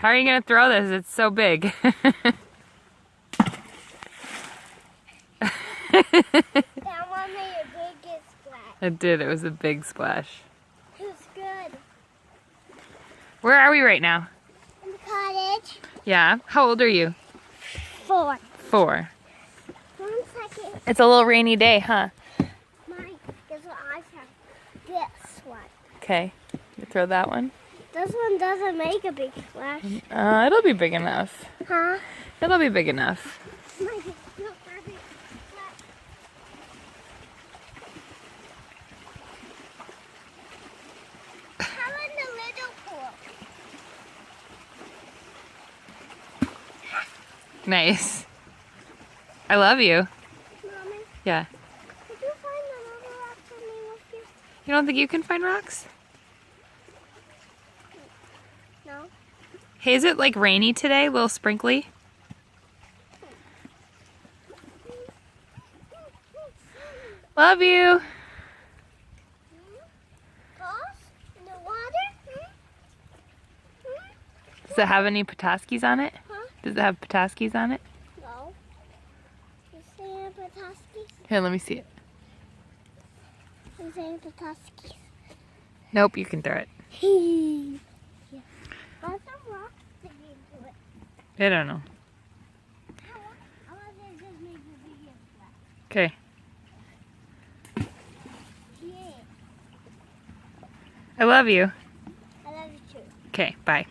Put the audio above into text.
How are you going to throw this? It's so big. That one made a big splash. It did. It was a big splash. It was good. Where are we right now? In the cottage. Yeah. How old are you? 4. 4. 1 second. It's a little rainy day, huh? Mike, guess what I found? This one. Okay. You throw that one. This one doesn't make a big splash. It'll be big enough. Huh? It'll be big enough. Mike, it's not a big splash. How in the little pool? Nice. I love you. Mommy, Yeah. could you find another rock for me with you? You don't think you can find rocks? No. Hey, is it like rainy today? A little sprinkly? Love you. Gosh, in the water? Does it have any Petoskey's on it? Huh? Does it have Petoskey's on it? No. You saying Petoskey? Here, let me see it. You saying Petoskey? Nope, you can throw it. Yeah. What's the rock sticking to it? I don't know. I want to just make the video flat. Okay. Yeah. I love you. I love you too. Okay, bye.